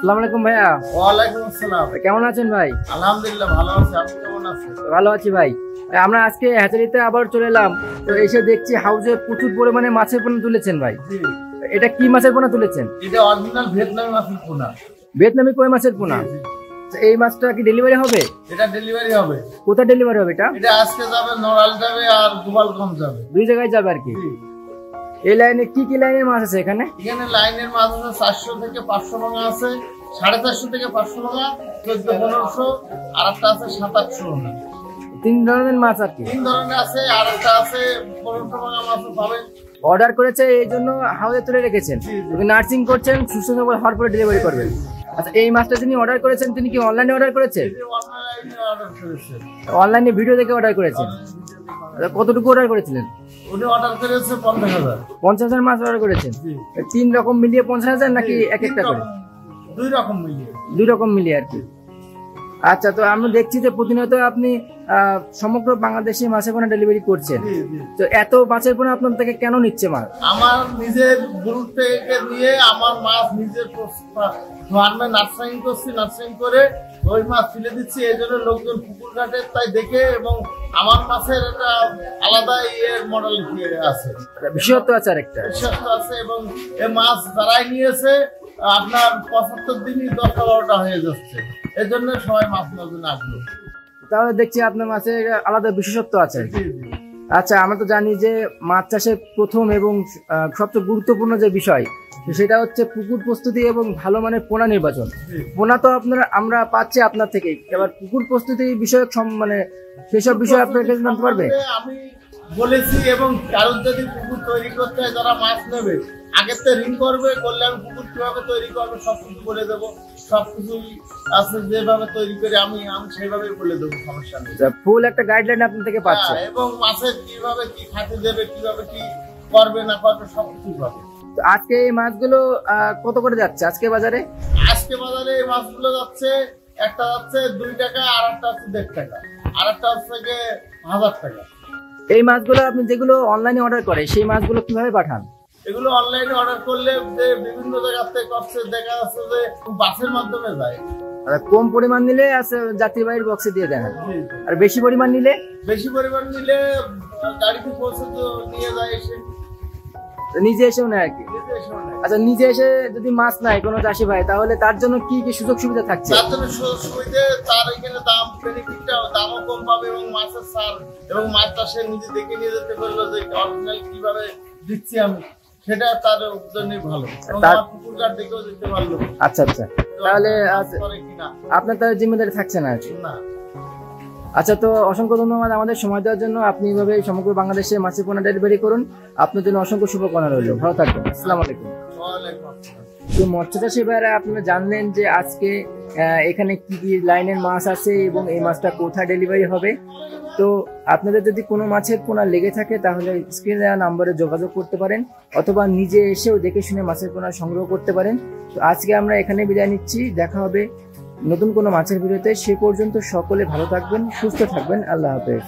আসসালামু আলাইকুম ভাইয়া। ওয়ালাইকুম আসসালাম। কেমন আছেন ভাই? আলহামদুলিল্লাহ ভালো আছি, আপনি কেমন আছেন? ভালো আছি ভাই। আমরা আজকে হ্যাচারিতে আবার চলে এলাম, তো এসে দেখছি হাউসে প্রচুর পরিমাণে মাছের পোনা তুলেছেন ভাই। এটা কি মাছের পোনা তুলেছেন? এটা অরিজিনাল ভিয়েতনামি মাছের পোনা। ভিয়েতনামি কই মাছের পোনা? এই মাছটা কি ডেলিভারি হবে? এটা ডেলিভারি হবে। কোথায় ডেলিভারি হবে এটা? এটা আজকে যাবে, নড়াল যাবে আর গোপালগঞ্জ যাবে, দুই জায়গায় যাবে আর কি। এই লাইনে কি কি লাইনের মাছ আছে এখানে? এখানে লাইনের মাছ আছে 400 থেকে 500 ভাঙা আছে, 450 থেকে 500 ভাঙা, 1400-1500, আর একটা আছে 700-800 ভাঙা। তিন ধরনের মাছ আর কি। তিন ধরনের আছে, আর একটা আছে 1500 ভাঙা মাছও পাবেন। অর্ডার করেছে এই জন্য হাউসে তুলে রেখেছেন, নার্সিং করছেন, সুস্থ সবল হওয়ার পরে ডেলিভারি করবেন। আচ্ছা, এই মাছটা যিনি অর্ডার করেছেন তিনি কি অনলাইনে অর্ডার করেছেন? অনলাইনে অর্ডার করেছে। অনলাইনে ভিডিও দেখে অর্ডার করেছেন? কতটুকু অর্ডার করেছিলেন? উনি অর্ডার করেছে 50,000। 50,000 মাছ অর্ডার করেছেন? তিন রকম মিলিয়ে 50,000 নাকি এক একটা করে? দুই রকম মিলিয়ে। দুই রকম মিলিয়ে আর কি। আচ্ছা, তো আমরা দেখছি যে প্রতিনিয়ত আপনি সমগ্র বাংলাদেশে মাছের পোনা ডেলিভারি করছেন, তো এত মাছের পোনা আপনার থেকে কেন নিচ্ছে মাছ? আমার নিজের গ্রুপ থেকে নিয়ে আমার মাছ নিজের ফার্মে নার্সারিং করছি, নার্সারিং করে ওই মাছ তুলে দিচ্ছি। এই জন্য লোকজন পুকুর ঘাটে তাই দেখে, এবং আমার মাছের একটা আলাদা মডেল আছে, বিশেষত্ব আছে আর একটা বিশেষত্ব আছে। এবং এই মাছ যারাই নিয়েছে আপনার 75 দিনই 10-12টা হয়ে যাচ্ছে। এই জন্য সবাই মাছ নেওয়ার জন্য আগ্রহ। তাহলে দেখছি আপনার মাছের আলাদা বিশেষত্ব আছে। আচ্ছা, আমরা তো জানি যে মাছ চাষের প্রথম এবং সবচেয়ে গুরুত্বপূর্ণ যে বিষয় সেটা হচ্ছে পুকুর প্রস্তুতি এবং ভালো মানের পোনা নির্বাচন। পোনা তো আমরা পাচ্ছি আপনার থেকেই, এবার পুকুর প্রস্তুতি বিষয়ক মানে সেসব বিষয় আপনার কাছে জানতে পারবে। আমি বলেছি, এবং কারোর যদি পুকুর তৈরি করতে হয় যারা মাছ নেবে আগের থেকে ঋণ করবে, করলে আমি পুকুর কিভাবে তৈরি করবে সবকিছু বলে দেবো। সবকিছুই আছে, যেভাবে তৈরি করে আমি সেইভাবে বলে দেবো, সমস্যা নেই। ফুল একটা গাইডলাইন আপনার থেকে পাচ্ছে, এবং মাছের কিভাবে কি খাতে দেবে, কিভাবে কি করবে না করবে সবকিছু পাবে। আজকে এই মাছগুলো কত করে যাচ্ছে আজকে বাজারে? আজকে বাজারে এই মাছগুলো যাচ্ছে, একটা যাচ্ছে 2 টাকা, আর একটা হচ্ছে 1.5 টাকা, আর একটা হচ্ছে 1000 টাকা। এই মাছগুলো আপনি যেগুলো অনলাইনে অর্ডার করে সেই মাছগুলো কিভাবে পাঠান? এগুলো অনলাইনে অর্ডার করলে যে বিভিন্ন জায়গা থেকে করছে, দেখা যাচ্ছে যে বাসের মাধ্যমে যায়। কম পরিমাণ নিলে যাত্রীবাহীর বক্সে দিয়ে দেন, আর বেশি পরিমাণ নিলে গাড়িতে পৌঁছে তো নিয়ে যায়, এসে নিজে এসেও নেয় আর কি। আচ্ছা, নিজে এসে যদি মাছ নাই কোনো চাষি ভাই, তাহলে তার জন্য কি কি সুযোগ সুবিধা থাকছে? তার জন্য সুযোগ সুবিধা, তার এখানে দাম বেনিফিটটা, দামও কম পাবে, এবং মাছের সার এবং মাছটা সে নিজে দেখে নিয়ে যেতে পারলো যে অরিজিনাল কিভাবে দিচ্ছি আমি, সেটা তার জন্যই ভালো। পুকুর ঘাট দেখেও দিতে পারলো। আচ্ছা আচ্ছা, তাহলে আপনার তার জিম্মেদারি থাকছে না আর কি। আচ্ছা, তো অসংখ্য ধন্যবাদ আমাদের সময় দেওয়ার জন্য। আপনি এইভাবে সমগ্র বাংলাদেশে মাছের পোনা ডেলিভারি করুন। আপনার জন্য অসংখ্য শুভকামনা রইল। ভালো থাকবেন। আসসালামু আলাইকুম। তো মৎস্য চাষী ভাইরা, আপনারা জানলেন যে আজকে এখানে কি কি লাইনের মাছ আছে এবং এই মাছটা কোথায় ডেলিভারি হবে। তো আপনাদের যদি কোনো মাছের পোনা লেগে থাকে তাহলে স্ক্রিনে দেওয়া নাম্বারে যোগাযোগ করতে পারেন, অথবা নিজে এসেও দেখে শুনে মাছের পোনা সংগ্রহ করতে পারেন। তো আজকে আমরা এখানে বিদায় নিচ্ছি, দেখা হবে নতুন কোনো মাছের ভিডিওতে। সে পর্যন্ত সকলে ভালো থাকবেন, সুস্থ থাকবেন। আল্লাহ হাফেজ।